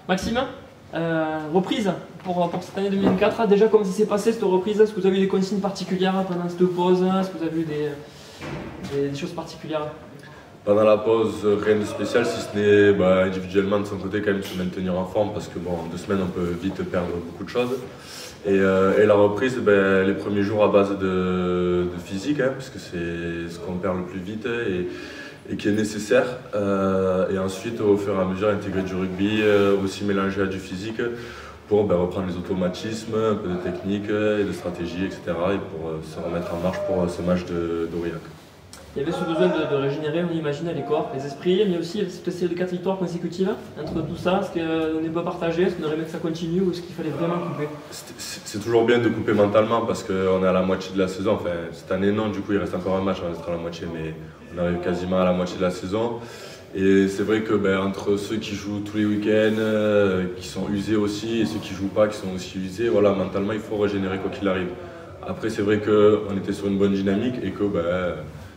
Maxime, reprise pour cette année 2004. Déjà, comment ça s'est passé cette reprise? Est-ce que vous avez eu des consignes particulières pendant cette pause? Est-ce que vous avez eu des choses particulières? Pendant la pause, rien de spécial, si ce n'est individuellement de son côté quand même se maintenir en forme parce que bon, en 2 semaines on peut vite perdre beaucoup de choses. Et la reprise, les premiers jours à base de physique, hein, parce que c'est ce qu'on perd le plus vite et qui est nécessaire. Et ensuite, au fur et à mesure, intégrer du rugby, aussi mélanger à du physique pour reprendre les automatismes, un peu de technique et de stratégie, etc. Et pour se remettre en marche pour ce match d'Aurillac. Il y avait ce besoin de régénérer, on imagine, les corps, les esprits, mais aussi cette série de 4 victoires consécutives. Entre tout ça, est-ce qu'on n'est pas partagé? Est-ce qu'on aurait aimé que ça continue ou est-ce qu'il fallait vraiment couper? C'est toujours bien de couper mentalement parce qu'on est à la moitié de la saison. Enfin, cette année, non, du coup, il reste encore un match, on restera à la moitié, mais on arrive quasiment à la moitié de la saison. Et c'est vrai que entre ceux qui jouent tous les week-ends, qui sont usés aussi, et ceux qui ne jouent pas, qui sont aussi usés, voilà, mentalement, il faut régénérer quoi qu'il arrive. Après, c'est vrai qu'on était sur une bonne dynamique et que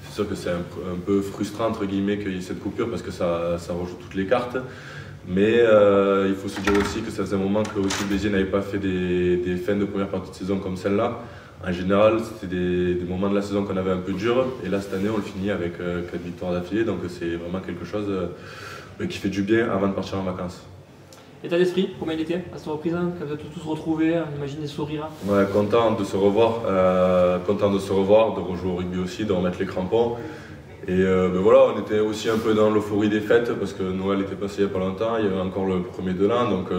c'est sûr que c'est un peu frustrant entre guillemets qu'il y ait cette coupure parce que ça rejoue toutes les cartes. Mais il faut se dire aussi que ça faisait un moment que aussi Béziers n'avait pas fait des fins de première partie de saison comme celle-là. En général, c'était des moments de la saison qu'on avait un peu durs. Et là, cette année, on le finit avec 4 victoires d'affilée. Donc c'est vraiment quelque chose qui fait du bien avant de partir en vacances. État d'esprit, comment il était à cette reprise, quand vous êtes tous retrouvés, on imagine des sourires? Ouais, content de se revoir, de rejouer au rugby aussi, de remettre les crampons. Et voilà, on était aussi un peu dans l'euphorie des fêtes parce que Noël était passé il n'y a pas longtemps, il y avait encore le premier de l'an, donc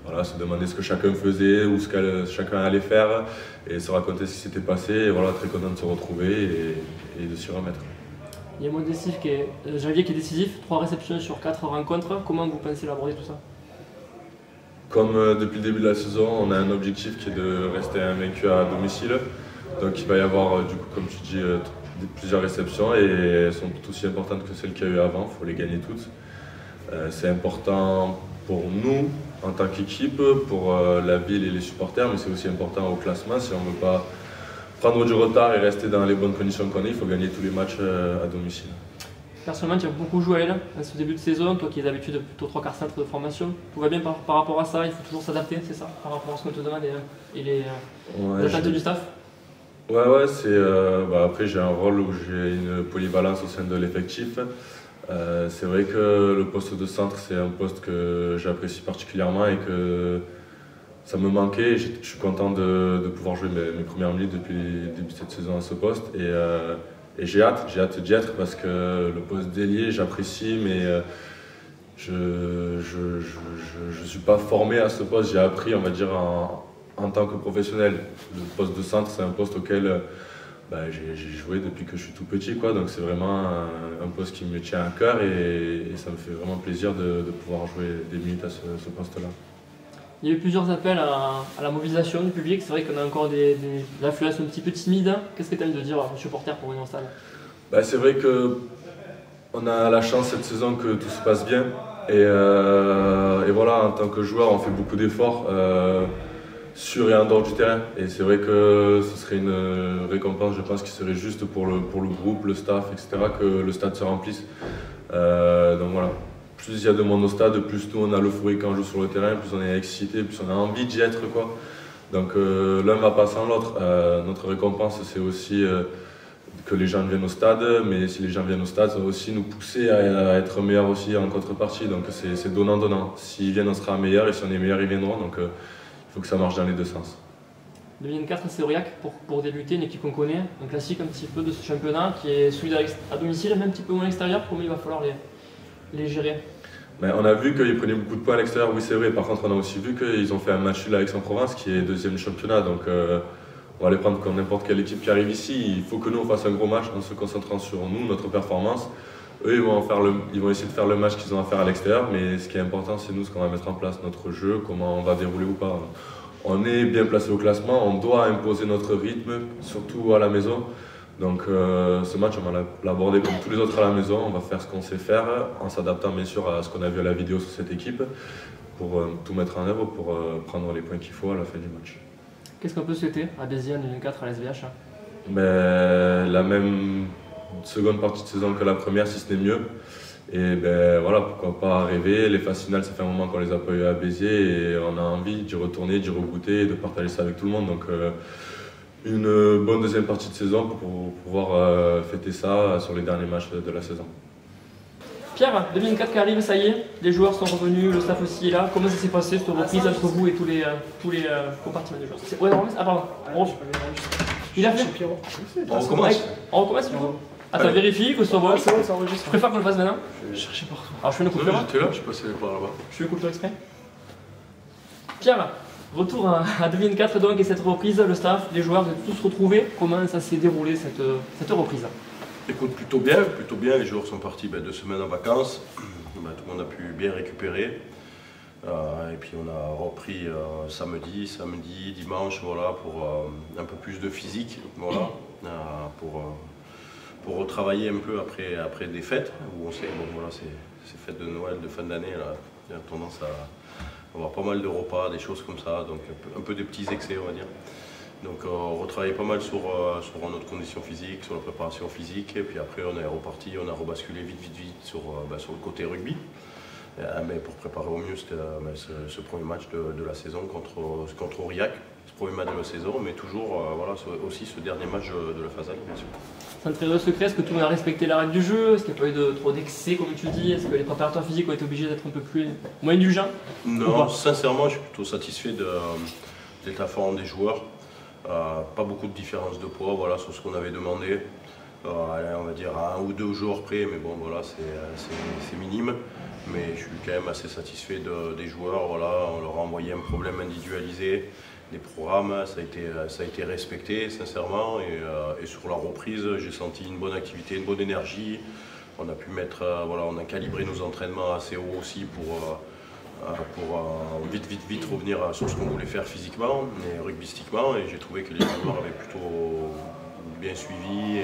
voilà, se demander ce que chacun faisait ou ce que chacun allait faire et se raconter ce qui s'était passé. Et voilà, très content de se retrouver et de s'y remettre. Il y a un mot décisif Janvier qui est décisif, 3 réceptions sur 4 rencontres. Comment vous pensez l'aborder tout ça? Comme depuis le début de la saison, on a un objectif qui est de rester invaincu à domicile. Donc il va y avoir, du coup, comme tu dis, plusieurs réceptions et elles sont tout aussi importantes que celles qu'il y a eu avant, il faut les gagner toutes. C'est important pour nous en tant qu'équipe, pour la ville et les supporters, mais c'est aussi important au classement. Si on ne veut pas prendre du retard et rester dans les bonnes conditions qu'on est, il faut gagner tous les matchs à domicile. Personnellement, tu as beaucoup joué à elle à ce début de saison, toi qui as d'habitude plutôt 3/4 centre de formation. Tout va bien par rapport à ça, il faut toujours s'adapter, c'est ça, par rapport à ce qu'on te demande et les attentes du staff? Ouais, après j'ai un rôle où j'ai une polyvalence au sein de l'effectif. C'est vrai que le poste de centre, c'est un poste que j'apprécie particulièrement et que ça me manquait. Je suis content de pouvoir jouer mes premières minutes depuis le début de cette saison à ce poste. Et j'ai hâte d'y être parce que le poste d'ailier, j'apprécie, mais je ne suis pas formé à ce poste. J'ai appris, on va dire, en tant que professionnel. Le poste de centre, c'est un poste auquel j'ai joué depuis que je suis tout petit, quoi. Donc c'est vraiment un poste qui me tient à cœur et ça me fait vraiment plaisir de pouvoir jouer des minutes à ce poste-là. Il y a eu plusieurs appels à la mobilisation du public. C'est vrai qu'on a encore des affluences un petit peu timides. Qu'est-ce que tu aimes de dire aux supporters pour venir au stade? C'est vrai qu'on a la chance cette saison que tout se passe bien. Et voilà, en tant que joueur, on fait beaucoup d'efforts sur et en dehors du terrain. Et c'est vrai que ce serait une récompense, je pense, qui serait juste pour le groupe, le staff, etc., que le stade se remplisse. Donc voilà. Plus il y a de monde au stade, plus nous on a l'euphorie quand on joue sur le terrain, plus on est excité, plus on a envie d'y être, quoi. Donc l'un va pas sans l'autre. Notre récompense, c'est aussi que les gens viennent au stade, mais si les gens viennent au stade, ça va aussi nous pousser à être meilleurs aussi en contrepartie. Donc c'est donnant-donnant. S'ils viennent, on sera meilleurs, et si on est meilleurs, ils viendront. Donc il faut que ça marche dans les deux sens. 2004, c'est Aurillac pour débuter, une équipe qu'on connaît, un classique un petit peu de ce championnat qui est celui à domicile, même un petit peu moins à l'extérieur. Comment il va falloir les gérer? On a vu qu'ils prenaient beaucoup de points à l'extérieur, oui c'est vrai. Par contre, on a aussi vu qu'ils ont fait un match nul avec Aix-en-Provence qui est deuxième du championnat. Donc on va les prendre comme n'importe quelle équipe qui arrive ici. Il faut que nous on fasse un gros match en se concentrant sur nous, notre performance. Eux, ils vont essayer de faire le match qu'ils ont à faire à l'extérieur. Mais ce qui est important, c'est nous, ce qu'on va mettre en place, notre jeu, comment on va dérouler ou pas. On est bien placé au classement, on doit imposer notre rythme, surtout à la maison. Donc ce match, on va l'aborder comme tous les autres à la maison. On va faire ce qu'on sait faire, en s'adaptant bien sûr à ce qu'on a vu à la vidéo sur cette équipe, pour tout mettre en œuvre, pour prendre les points qu'il faut à la fin du match. Qu'est-ce qu'on peut souhaiter à Béziers en 2004 à l'SVH? La même seconde partie de saison que la première, si ce n'est mieux. Et ben voilà, pourquoi pas rêver. Les phases finales, ça fait un moment qu'on les a pas eu à Béziers et on a envie d'y retourner, d'y regoûter et de partager ça avec tout le monde. Donc une bonne deuxième partie de saison pour pouvoir fêter ça sur les derniers matchs de la saison. Pierre, 2004 qui arrive, ça y est, les joueurs sont revenus, le staff aussi est là. Comment ça s'est passé cette reprise entre vous et tous les compartiments des joueurs? Ouais, non, ah pardon, il a fait. On recommence. On recommence du coup. Attends, vérifie que ce soit bon. C'est bon, ça enregistre. Je préfère qu'on le fasse maintenant. Je vais chercher partout. Alors je fais une coupure. J'étais là, je suis passé par là-bas. Je fais une coupure exprès. Pierre, retour à 2004 donc et cette reprise, le staff, les joueurs, vous êtes tous retrouvés. Comment ça s'est déroulé cette reprise? Écoute, plutôt bien. Les joueurs sont partis 2 semaines en vacances. Tout le monde a pu bien récupérer. Et puis on a repris samedi, dimanche, voilà, pour un peu plus de physique, voilà, pour retravailler un peu après des fêtes, où on sait, bon voilà, ces fêtes de Noël, de fin d'année, là, il y a tendance à avoir pas mal de repas, des choses comme ça, donc un peu des petits excès, on va dire. Donc on retravaillait pas mal sur notre condition physique, sur la préparation physique, et puis après on est reparti, on a rebasculé vite sur le côté rugby. Mais pour préparer au mieux ce premier match de la saison contre Aurillac, ce premier match de la saison, mais toujours voilà, aussi ce dernier match de la phase aller, bien sûr. Sans trahir le secret, est-ce que tout le monde a respecté la règle du jeu? Est-ce qu'il n'y a pas eu trop d'excès, comme tu dis? Est-ce que les préparateurs physiques ont été obligés d'être un peu plus moins indulgents? Non, sincèrement, je suis plutôt satisfait de l'état forme des joueurs. Pas beaucoup de différence de poids, voilà, sur ce qu'on avait demandé. On va dire à 1 ou 2 jours près, mais bon, voilà, c'est minime. Mais je suis quand même assez satisfait des joueurs. Voilà, on leur a envoyé un problème individualisé, des programmes, ça a été respecté sincèrement. Et sur la reprise, j'ai senti une bonne activité, une bonne énergie. On a pu voilà, on a calibré nos entraînements assez haut aussi pour vite revenir sur ce qu'on voulait faire physiquement et rugbystiquement. Et j'ai trouvé que les joueurs avaient plutôt bien suivi.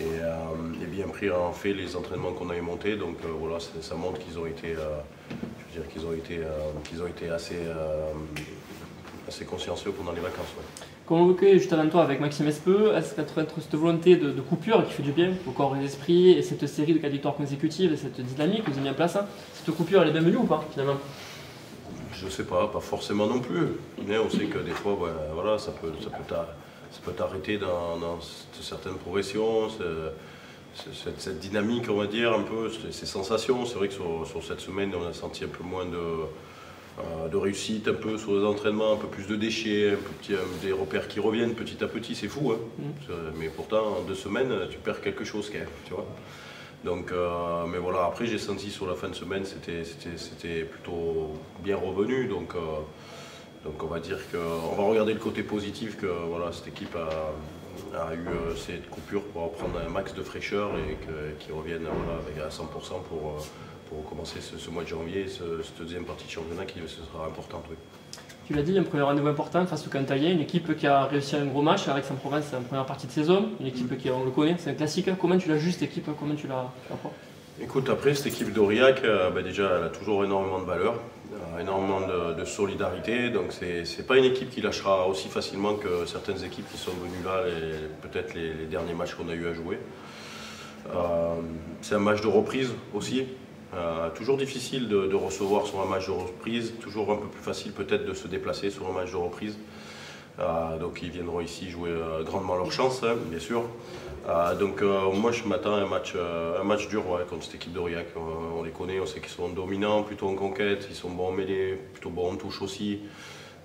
Et bien pris en fait les entraînements qu'on avait montés, donc voilà, ça montre qu'ils ont été, je veux dire qu'ils ont été assez consciencieux pendant les vacances. Ouais. Comme on évoquait juste avant toi avec Maxime Espeux, est-ce qu'entre cette volonté de coupure qui fait du bien au corps et à l'esprit et cette série de 4 victoires consécutives et cette dynamique que vous avez mis en place, cette coupure elle est bienvenue ou pas finalement? Je sais pas forcément non plus, mais on sait que des fois voilà, ça peut t'arrêter dans certaines progressions, cette dynamique, on va dire, un peu, ces sensations. C'est vrai que sur cette semaine, on a senti un peu moins de réussite, un peu sur les entraînements, un peu plus de déchets, des repères qui reviennent petit à petit, c'est fou. Hein. Mais pourtant, en 2 semaines, tu perds quelque chose quand même, tu vois. Donc, mais voilà, après j'ai senti sur la fin de semaine, c'était plutôt bien revenu. Donc on va dire qu'on va regarder le côté positif que voilà, cette équipe a eu cette coupure pour prendre un max de fraîcheur et qu'ils reviennent voilà, à 100% pour commencer ce mois de janvier, cette deuxième partie de championnat qui sera importante. Oui. Tu l'as dit, un premier rendez-vous important face au Cantalien, une équipe qui a réussi un gros match avec Aix-en-Provence en première partie de saison, une équipe qui, on le connaît, c'est un classique. Comment tu la juges cette équipe? Comment tu la prends? Écoute, après cette équipe d'Aurillac, déjà elle a toujours énormément de valeur, énormément de solidarité, donc c'est pas une équipe qui lâchera aussi facilement que certaines équipes qui sont venues là, peut-être les derniers matchs qu'on a eu à jouer. C'est un match de reprise aussi. Toujours difficile de recevoir sur un match de reprise, toujours un peu plus facile peut-être de se déplacer sur un match de reprise. Donc ils viendront ici jouer grandement leur chance, hein, bien sûr. Donc moi je m'attends à un match dur contre cette équipe d'Aurillac. On les connaît, on sait qu'ils sont dominants, plutôt en conquête, ils sont bons en mêlée, plutôt bons en touche aussi.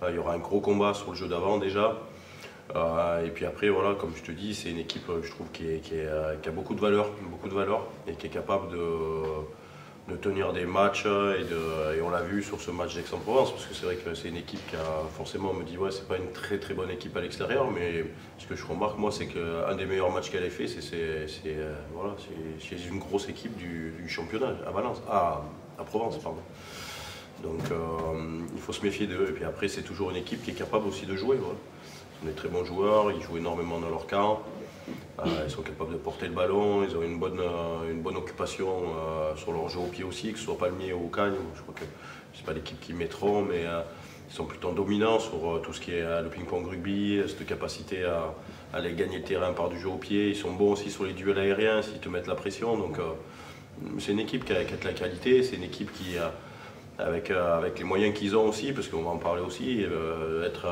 Il y aura un gros combat sur le jeu d'avant déjà. Et puis après, voilà, comme je te dis, c'est une équipe, je trouve, qui a beaucoup de valeur et qui est capable de tenir des matchs et on l'a vu sur ce match d'Aix-en-Provence, parce que c'est vrai que c'est une équipe qui a forcément, on me dit ouais, c'est pas une très bonne équipe à l'extérieur, mais ce que je remarque moi c'est qu'un des meilleurs matchs qu'elle ait fait c'est une grosse équipe du championnat à Valence, à Provence pardon. Donc il faut se méfier d'eux, et puis après c'est toujours une équipe qui est capable aussi de jouer. Voilà. Ce sont des très bons joueurs, ils jouent énormément dans leur camp. Ils sont capables de porter le ballon, ils ont une bonne occupation sur leur jeu au pied aussi, que ce soit Palmier ou Cagne. Je crois que ce n'est pas l'équipe qui mettront, mais ils sont plutôt dominants sur tout ce qui est le ping-pong rugby, cette capacité à aller gagner le terrain par du jeu au pied. Ils sont bons aussi sur les duels aériens s'ils te mettent la pression. Donc c'est une équipe qui a de la qualité, c'est une équipe qui, avec les moyens qu'ils ont aussi, parce qu'on va en parler aussi, être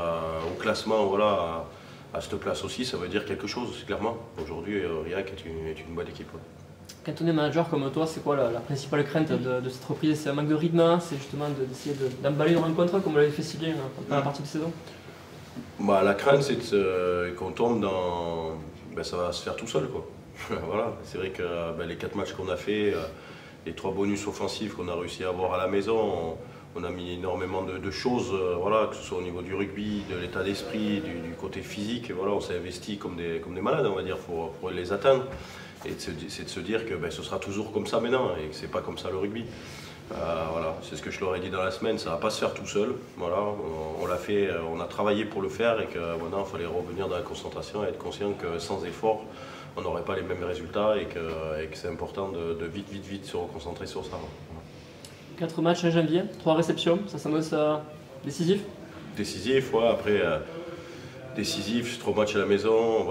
au classement, voilà, à cette place aussi, ça veut dire quelque chose, clairement. Aujourd'hui, Aurillac est une bonne équipe. Quand on est manager comme toi, c'est quoi la principale crainte de cette reprise? C'est un manque de rythme, c'est justement d'essayer d'emballer une rencontre comme on l'avait fait si bien dans la partie de saison? Bah, la crainte, c'est qu'on tombe dans... Ben, ça va se faire tout seul, quoi. Voilà. C'est vrai que les 4 matchs qu'on a fait, les 3 bonus offensifs qu'on a réussi à avoir à la maison, on a mis énormément de choses, voilà, que ce soit au niveau du rugby, de l'état d'esprit, du côté physique. Voilà, on s'est investi comme des malades, on va dire, pour les atteindre. Et c'est de se dire que ce sera toujours comme ça maintenant et que c'est pas comme ça le rugby. Voilà, c'est ce que je leur ai dit dans la semaine, ça va pas se faire tout seul. Voilà, on l'a fait, on a travaillé pour le faire et que maintenant il fallait revenir dans la concentration et être conscient que sans effort, on n'aurait pas les mêmes résultats et que c'est important de vite se reconcentrer sur ça. Voilà. 4 matchs en janvier, 3 réceptions, ça s'annonce décisif? Décisif, ouais, après décisif, 3 matchs à la maison,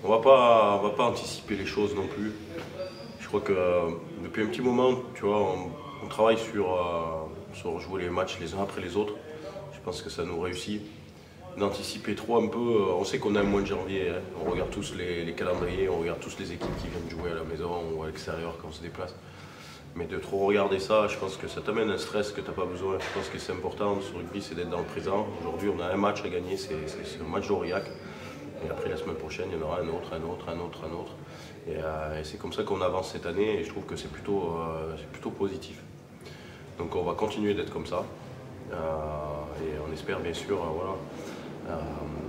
on va pas anticiper les choses non plus. Je crois que depuis un petit moment, tu vois, on travaille sur jouer les matchs les uns après les autres. Je pense que ça nous réussit. D'anticiper trop un peu, on sait qu'on a un mois de janvier, hein. On regarde tous les calendriers, on regarde tous les équipes qui viennent jouer à la maison ou à l'extérieur quand on se déplace. Mais de trop regarder ça, je pense que ça t'amène un stress que tu n'as pas besoin. Je pense que c'est important sur le rugby, c'est d'être dans le présent. Aujourd'hui, on a un match à gagner, c'est le match d'Aurillac. Et après, la semaine prochaine, il y en aura un autre. Et c'est comme ça qu'on avance cette année et je trouve que c'est plutôt positif. Donc on va continuer d'être comme ça. Et on espère bien sûr,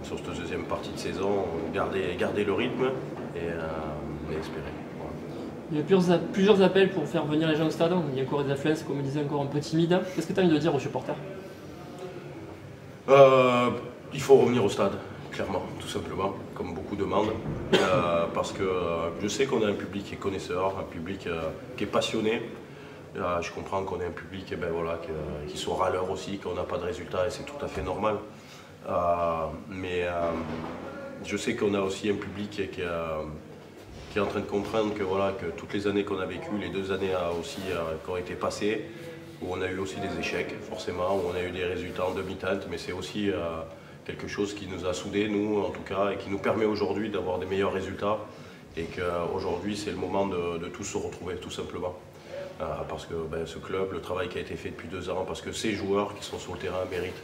sur cette deuxième partie de saison, garder le rythme et espérer. Voilà. Il y a plusieurs appels pour faire venir les gens au stade. Il y a encore des affluences, comme on disait, encore un peu timides. Qu'est-ce que tu as envie de dire aux supporters? Il faut revenir au stade. Clairement, tout simplement, comme beaucoup demandent, parce que je sais qu'on a un public qui est connaisseur, un public qui est passionné. Je comprends qu'on ait un public qui soit râleur aussi, qu'on n'a pas de résultats et c'est tout à fait normal. Mais je sais qu'on a aussi un public qui est en train de comprendre que toutes les années qu'on a vécues, les 2 années qui ont été passées, où on a eu aussi des échecs, forcément, où on a eu des résultats en demi-teinte, mais c'est aussi quelque chose qui nous a soudés, nous en tout cas, et qui nous permet aujourd'hui d'avoir des meilleurs résultats et qu'aujourd'hui c'est le moment de tous se retrouver tout simplement. Parce que ce club, le travail qui a été fait depuis 2 ans, parce que ces joueurs qui sont sur le terrain méritent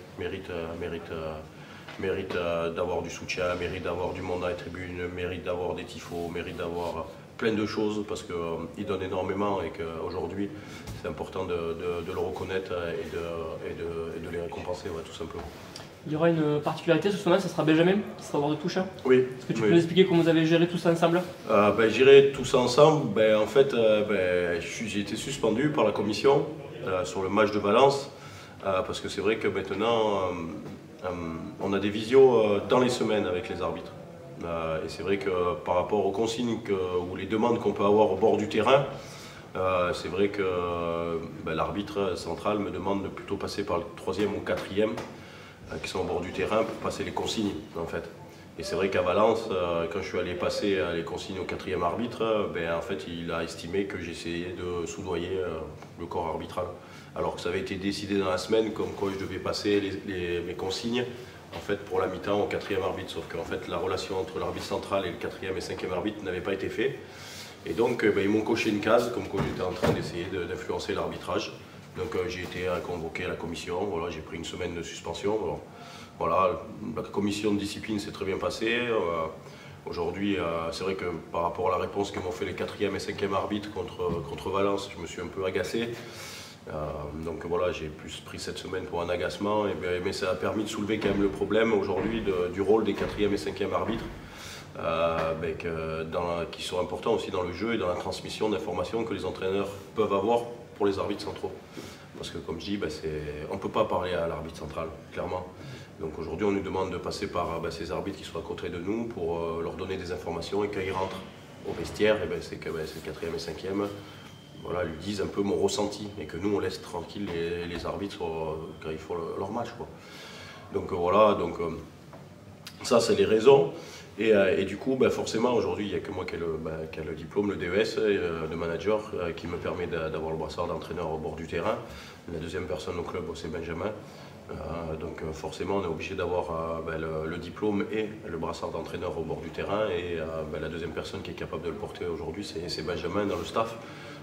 d'avoir du soutien, méritent d'avoir du monde dans les tribunes, méritent d'avoir des tifos, méritent d'avoir plein de choses parce qu'ils donnent énormément et qu'aujourd'hui c'est important de le reconnaître et de les récompenser, ouais, tout simplement. Il y aura une particularité ce match, ça sera Benjamin qui sera au bord de touche. Oui. Est-ce que tu peux nous expliquer comment vous avez géré tout ça ensemble? Gérer tout ça ensemble, en fait, j'ai été suspendu par la commission sur le match de Valence parce que c'est vrai que maintenant on a des visios dans les semaines avec les arbitres. Et c'est vrai que par rapport aux consignes ou les demandes qu'on peut avoir au bord du terrain, c'est vrai que l'arbitre central me demande de plutôt passer par le 3e ou 4e qui sont au bord du terrain pour passer les consignes en fait. Et c'est vrai qu'à Valence, quand je suis allé passer les consignes au 4e arbitre, en fait il a estimé que j'essayais de soudoyer le corps arbitral. Alors que ça avait été décidé dans la semaine comme quoi je devais passer mes consignes en fait, pour la mi-temps au 4e arbitre. Sauf qu'en fait la relation entre l'arbitre central et le 4e et 5e arbitre n'avait pas été faite. Et donc ils m'ont coché une case comme quoi j'étais en train d'essayer d'influencer l'arbitrage. Donc j'ai été convoqué à la commission, voilà, j'ai pris une semaine de suspension. Alors, voilà, la commission de discipline s'est très bien passée. Aujourd'hui, c'est vrai que par rapport à la réponse que m'ont fait les 4e et 5e arbitres contre Valence, je me suis un peu agacé. Donc voilà, j'ai plus pris cette semaine pour un agacement, mais ça a permis de soulever quand même le problème aujourd'hui du rôle des 4e et 5e arbitres. Qui sont importants aussi dans le jeu et dans la transmission d'informations que les entraîneurs peuvent avoir pour les arbitres centraux. Parce que comme je dis, on ne peut pas parler à l'arbitre central, clairement. Donc aujourd'hui on nous demande de passer par ces arbitres qui sont à côté de nous pour leur donner des informations et quand ils rentrent au vestiaire, c'est que c'est le 4e et 5e, voilà, ils disent un peu mon ressenti et que nous on laisse tranquille les arbitres quand ils font leur match, quoi. Donc voilà, Ça, c'est les raisons. Et du coup, forcément, aujourd'hui, il n'y a que moi qui ai le diplôme, le DES de manager, qui me permet d'avoir le brassard d'entraîneur au bord du terrain. La deuxième personne au club, c'est Benjamin. Donc forcément, on est obligé d'avoir le diplôme et le brassard d'entraîneur au bord du terrain. Et la deuxième personne qui est capable de le porter aujourd'hui, c'est Benjamin dans le staff.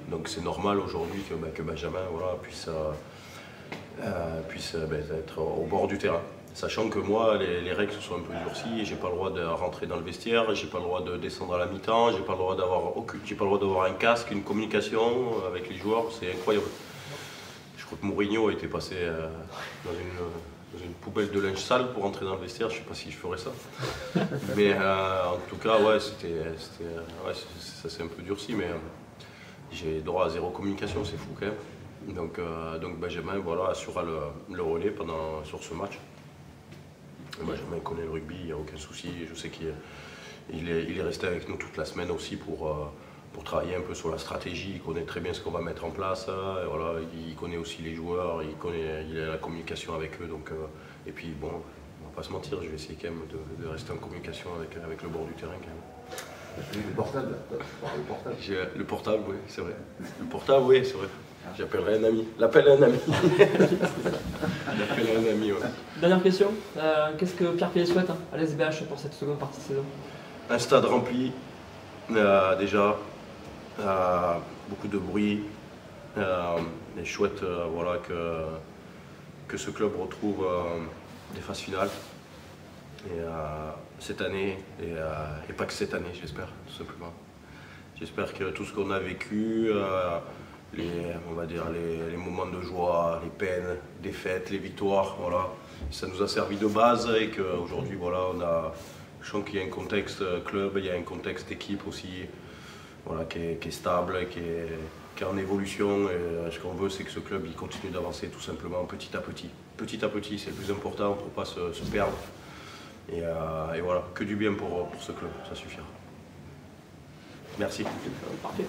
Donc c'est normal aujourd'hui que Benjamin puisse être au bord du terrain. Sachant que moi, les règles sont un peu durcies, j'ai pas le droit de rentrer dans le vestiaire, j'ai pas le droit de descendre à la mi-temps, j'ai pas le droit d'avoir un casque, une communication avec les joueurs, c'est incroyable. Je crois que Mourinho a été passé dans une poubelle de linge sale pour rentrer dans le vestiaire, je sais pas si je ferais ça. Mais en tout cas, ouais, ça c'est un peu durci, mais j'ai droit à zéro communication, c'est fou quand même. Donc Benjamin assurera le relais sur ce match. Benjamin connaît le rugby, il n'y a aucun souci. Je sais qu'il est resté avec nous toute la semaine aussi pour travailler un peu sur la stratégie. Il connaît très bien ce qu'on va mettre en place. Et voilà, il connaît aussi les joueurs, il a la communication avec eux. Donc, et puis bon, on va pas se mentir, je vais essayer quand même de rester en communication avec le bord du terrain quand même. Le portable. Le portable, oui, c'est vrai. Le portable, oui, c'est vrai. J'appellerai un ami. L'appel à un ami. L'appel à un ami, ouais. Dernière question, qu'est-ce que Pierre Pilet souhaite à l'SBH pour cette seconde partie de saison? Un stade rempli, déjà, beaucoup de bruit, et chouette que ce club retrouve des phases finales. Et cette année, et pas que cette année, j'espère, tout simplement. J'espère que tout ce qu'on a vécu, les moments de joie, les peines, les défaites, les victoires, ça nous a servi de base et qu'aujourd'hui, je sens qu'il y a un contexte club, il y a un contexte équipe aussi, qui est stable, qui est en évolution. Et ce qu'on veut, c'est que ce club il continue d'avancer tout simplement petit à petit. Petit à petit, c'est le plus important pour ne pas se perdre. Et voilà, que du bien pour ce club, ça suffira. Merci. Parfait.